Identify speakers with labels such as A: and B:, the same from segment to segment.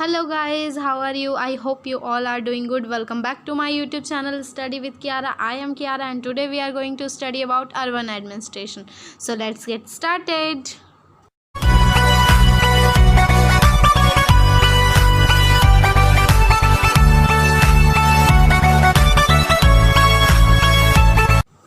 A: Hello guys, how are you? I hope you all are doing good. Welcome back to my YouTube channel Study with Kiara. I am Kiara and today we are going to study about urban administration. So let's get started.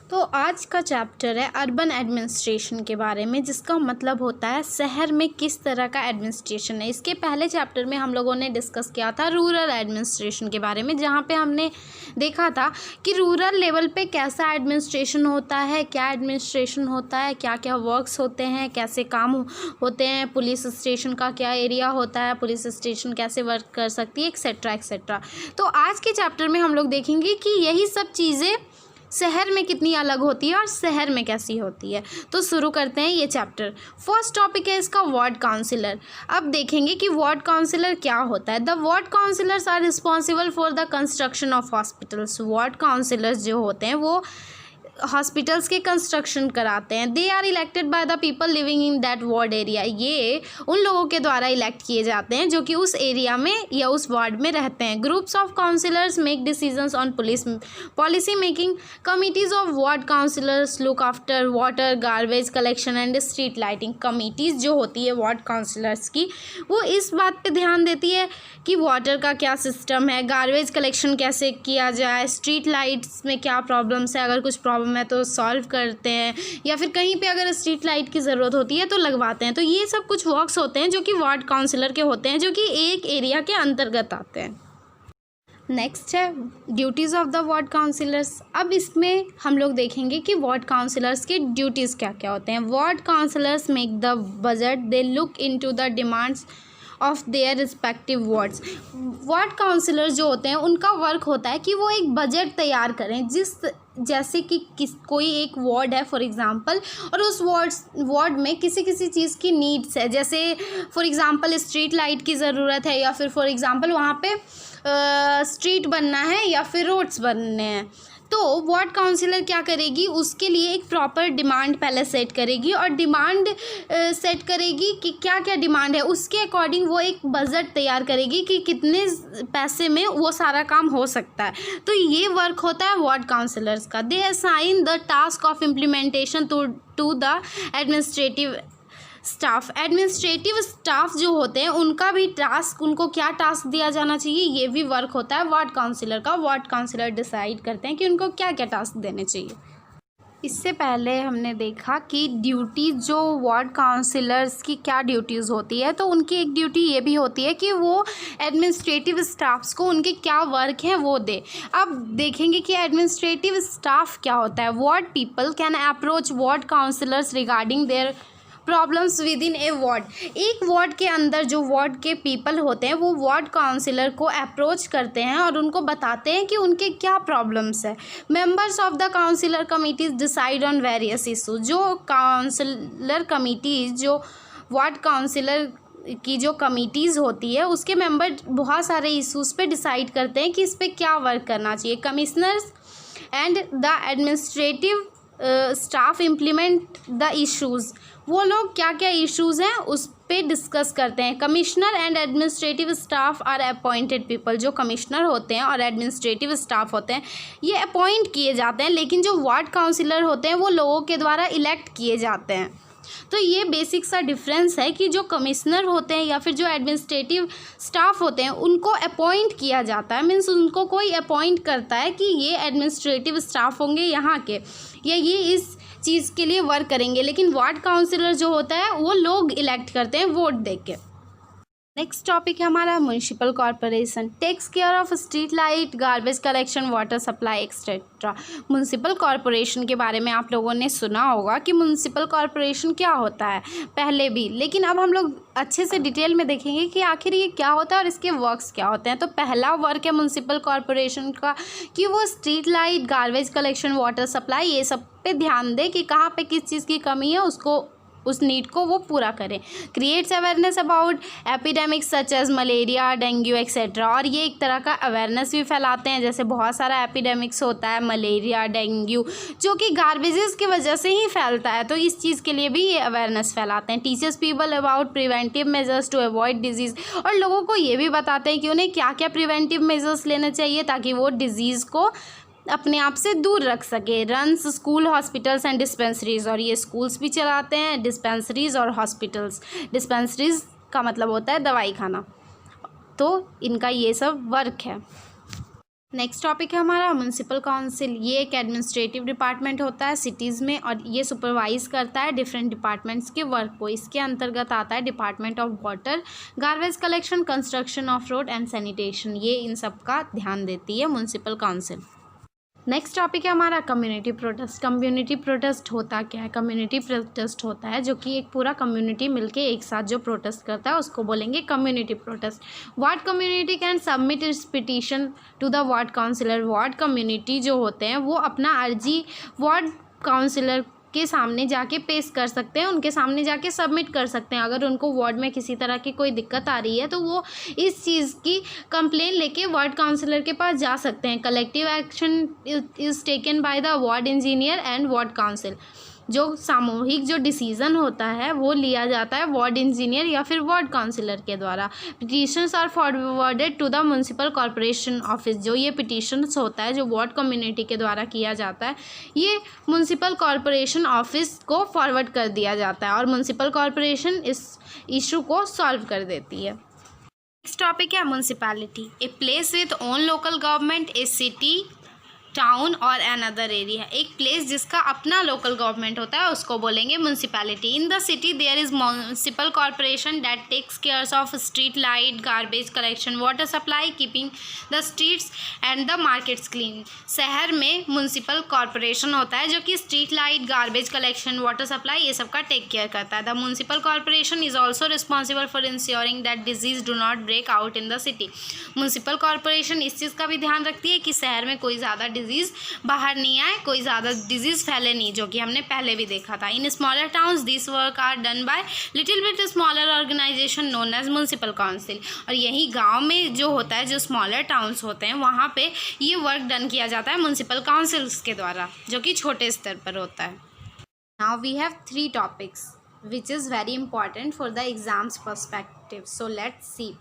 A: तो आज का chapter है urban administration के बारे में, जिसका मतलब होता है शहर में किस तरह का एडमिनिस्ट्रेशन है। इसके पहले चैप्टर में हम लोगों ने डिस्कस किया था रूरल एडमिनिस्ट्रेशन के बारे में, जहाँ पे हमने देखा था कि रूरल लेवल पे कैसा एडमिनिस्ट्रेशन होता है, क्या एडमिनिस्ट्रेशन होता है, क्या क्या वर्क्स होते हैं, कैसे काम होते हैं, पुलिस स्टेशन का क्या एरिया होता है, पुलिस स्टेशन कैसे वर्क कर सकती है, एक्सेट्रा एक्सेट्रा। तो आज के चैप्टर में हम लोग देखेंगे कि यही सब चीज़ें शहर में कितनी अलग होती है और शहर में कैसी होती है। तो शुरू करते हैं ये चैप्टर। फर्स्ट टॉपिक है इसका वार्ड काउंसिलर। अब देखेंगे कि वार्ड काउंसिलर क्या होता है। The ward councillors are responsible for the construction of hospitals. Ward councillors जो होते हैं वो हॉस्पिटल्स के कंस्ट्रक्शन कराते हैं। They are elected by the people living in that ward area. ये उन लोगों के द्वारा इलेक्ट किए जाते हैं जो कि उस एरिया में या उस वार्ड में रहते हैं। Groups of councillors make decisions on policy making. Committees of ward councillors look after water, garbage collection and street lighting. Committees जो होती है वार्ड काउंसिलर्स की, वो इस बात पे ध्यान देती है कि वाटर का क्या सिस्टम है, गार्बेज कलेक्शन कैसे किया जाए, स्ट्रीट लाइट्स में क्या प्रॉब्लम्स है, अगर कुछ प्रॉब्लम है तो सॉल्व करते हैं, या फिर कहीं पे अगर स्ट्रीट लाइट की ज़रूरत होती है तो लगवाते हैं। तो ये सब कुछ वर्क्स होते हैं जो कि वार्ड काउंसिलर के होते हैं, जो कि एक एरिया के अंतर्गत आते हैं। नेक्स्ट है duties of the ward councillors. अब इसमें हम लोग देखेंगे कि वार्ड काउंसिलर्स की ड्यूटीज़ क्या क्या होते हैं। Ward councillors make the budget, they look into the demands of their respective wards. Ward councillor जो होते हैं उनका वर्क होता है कि वो एक बजट तैयार करें, जैसे कि कोई एक वार्ड है फॉर एग्ज़ाम्पल, और उस वार्ड में किसी चीज़ की नीड्स है, जैसे फॉर एग्ज़ाम्पल स्ट्रीट लाइट की ज़रूरत है, या फिर फॉर एग्ज़ाम्पल वहाँ पे स्ट्रीट बनना है या फिर रोड्स बनने हैं। तो वार्ड काउंसिलर क्या करेगी, उसके लिए एक प्रॉपर डिमांड पहले सेट करेगी और डिमांड सेट करेगी कि क्या क्या डिमांड है, उसके अकॉर्डिंग वो एक बजट तैयार करेगी कि कितने पैसे में वो सारा काम हो सकता है। तो ये वर्क होता है वार्ड काउंसिलर्स का। They assign the task of implementation to the administrative staff. Administrative staff जो होते हैं उनका भी टास्क, उनको क्या टास्क दिया जाना चाहिए, ये भी वर्क होता है वार्ड काउंसिलर का। वार्ड काउंसिलर डिसाइड करते हैं कि उनको क्या क्या टास्क देने चाहिए। इससे पहले हमने देखा कि ड्यूटी जो वार्ड काउंसिलर्स की क्या ड्यूटीज़ होती है, तो उनकी एक ड्यूटी ये भी होती है कि वो एडमिनिस्ट्रेटिव स्टाफ्स को उनके क्या वर्क हैं वो दे। अब देखेंगे कि एडमिनिस्ट्रेटिव स्टाफ क्या होता है। Ward people can approach ward councillors regarding their problems with in A ward. एक वार्ड के अंदर जो वार्ड के पीपल होते हैं वो वार्ड काउंसिलर को अप्रोच करते हैं और उनको बताते हैं कि उनके क्या प्रॉब्लम्स है। Members of the councillor committees decide on various issues. जो काउंसिलर कमिटीज, जो वार्ड काउंसिलर की जो कमिटीज़ होती है, उसके मेंबर बहुत सारे इशूज़ पे डिसाइड करते हैं कि इस पर क्या वर्क करना चाहिए। Commissioners and the administrative staff implement the issues. वो लोग क्या क्या इश्यूज़ हैं उस पे डिस्कस करते हैं। Commissioner and administrative staff are appointed people. जो कमिश्नर होते हैं और एडमिनिस्ट्रेटिव स्टाफ होते हैं ये अपॉइंट किए जाते हैं, लेकिन जो वार्ड काउंसिलर होते हैं वो लोगों के द्वारा इलेक्ट किए जाते हैं। तो ये बेसिक सा डिफरेंस है कि जो कमिश्नर होते हैं या फिर जो एडमिनिस्ट्रेटिव स्टाफ होते हैं उनको अपॉइंट किया जाता है, मीन्स उनको कोई अपॉइंट करता है कि ये एडमिनिस्ट्रेटिव स्टाफ होंगे यहाँ के, या ये इस चीज़ के लिए वर्क करेंगे। लेकिन वार्ड काउंसिलर जो होता है वो लोग इलेक्ट करते हैं वोट दे के। नेक्स्ट टॉपिक है हमारा municipal corporation. Takes care of street light, garbage collection, water supply etcetera. Municipal corporation के बारे में आप लोगों ने सुना होगा कि म्युनिसिपल कॉरपोरेशन क्या होता है पहले भी, लेकिन अब हम लोग अच्छे से डिटेल में देखेंगे कि आखिर ये क्या होता है और इसके वर्क्स क्या होते हैं। तो पहला वर्क है म्युनिसिपल कॉरपोरेशन का कि वो street light, garbage collection, water supply, ये सब पे ध्यान दे कि कहाँ पे किस चीज़ की कमी है उसको उस नीड को वो पूरा करें। Creates awareness about epidemics such as malaria, dengue etcetera, और ये एक तरह का अवेयरनेस भी फैलाते हैं। जैसे बहुत सारा एपिडेमिक्स होता है, मलेरिया, डेंगू, जो कि गार्बेजेस की वजह से ही फैलता है, तो इस चीज़ के लिए भी ये अवेयरनेस फैलाते हैं। Teaches people about preventive measures to avoid disease, और लोगों को ये भी बताते हैं कि उन्हें क्या क्या प्रिवेंटिव मेजर्स लेने चाहिए ताकि वो डिजीज़ को अपने आप से दूर रख सके। Runs school, hospitals and dispensaries, और ये स्कूल्स भी चलाते हैं, डिस्पेंसरीज और हॉस्पिटल्स। डिस्पेंसरीज का मतलब होता है दवाई खाना, तो इनका ये सब वर्क है। नेक्स्ट टॉपिक है हमारा म्युनिसिपल काउंसिल। ये एक एडमिनिस्ट्रेटिव डिपार्टमेंट होता है सिटीज़ में, और ये सुपरवाइज करता है डिफरेंट डिपार्टमेंट्स के वर्क को। इसके अंतर्गत आता है department of water, garbage collection, construction of road and sanitation. ये इन सब का ध्यान देती है म्युनिसिपल काउंसिल। नेक्स्ट टॉपिक है हमारा कम्युनिटी प्रोटेस्ट। कम्युनिटी प्रोटेस्ट होता क्या है? कम्युनिटी प्रोटेस्ट होता है जो कि एक पूरा कम्युनिटी मिलके एक साथ जो प्रोटेस्ट करता है उसको बोलेंगे community protest. Ward community can submit its petition to the ward councillor. Ward community जो होते हैं वो अपना अर्जी वार्ड काउंसिलर के सामने जाके पेश कर सकते हैं, उनके सामने जाके सबमिट कर सकते हैं। अगर उनको वार्ड में किसी तरह की कोई दिक्कत आ रही है तो वो इस चीज़ की कंप्लेन लेके वार्ड काउंसिलर के पास जा सकते हैं। Collective action is taken by the ward engineer and ward council. जो सामूहिक जो डिसीज़न होता है वो लिया जाता है वार्ड इंजीनियर या फिर वार्ड काउंसिलर के द्वारा। Petitions are forwarded to the municipal corporation office. जो ये पिटीशंस होता है जो वार्ड कम्युनिटी के द्वारा किया जाता है, ये म्युनिसिपल कॉर्पोरेशन ऑफिस को फॉरवर्ड कर दिया जाता है और म्युनिसिपल कॉर्पोरेशन इस इशू को सॉल्व कर देती है। नेक्स्ट टॉपिक है municipality. A place with own local government, a city, town और एन अदर एरिया। एक प्लेस जिसका अपना लोकल गवर्नमेंट होता है उसको बोलेंगे municipality. In the city there is municipal corporation that takes cares of street light, garbage collection, water supply, keeping the streets and the markets clean. शहर में municipal corporation होता है जो कि street light, garbage collection, water supply ये सब का take care करता है। The municipal corporation is also responsible for ensuring that disease do not break out in the city. Municipal corporation इस चीज़ का भी ध्यान रखती है कि शहर में कोई ज़्यादा डिजीज़ बाहर नहीं आए, कोई ज़्यादा डिजीज़ फैले नहीं, जो कि हमने पहले भी देखा था। In smaller towns this work are done by little bit smaller organisation known as municipal council. और यही गांव में जो होता है, जो स्मॉलर टाउन्स होते हैं, वहाँ पे ये वर्क डन किया जाता है म्युनिसिपल काउंसिल्स के द्वारा, जो कि छोटे स्तर पर होता है। Now we have 3 topics which is very important for the exams perspective, so let's see.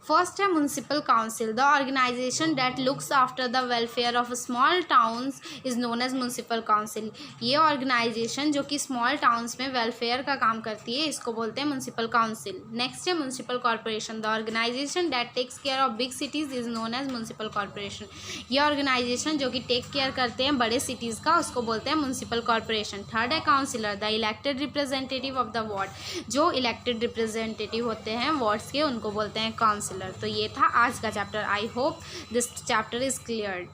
A: First है municipal council. The organisation that looks after the welfare of small towns is known as municipal council. ये organisation जो कि small towns में welfare का काम करती है, इसको बोलते हैं म्युनिसिपल काउंसिल। नेक्स्ट है municipal corporation. The organisation that takes care of big cities is known as municipal corporation. ये ऑर्गेनाइजेशन जो कि टेक केयर करते हैं बड़े सिटीज़ का, उसको बोलते हैं म्युनिसिपल कॉर्पोरेशन। थर्ड है councillor. The elected representative of the ward. जो इलेक्टेड रिप्रेजेंटेटिव होते हैं वार्ड्स के, उनको बोलते हैं काउंसिलर। तो ये था आज का chapter. I hope this chapter is clear.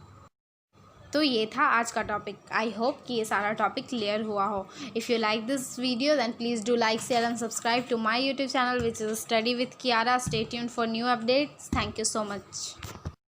A: तो ये था आज का टॉपिक। आई होप कि ये सारा टॉपिक क्लियर हुआ हो। If you like this video then please do like, share and subscribe to my YouTube channel which is study with Kiara. Stay tuned for new updates. Thank you so much.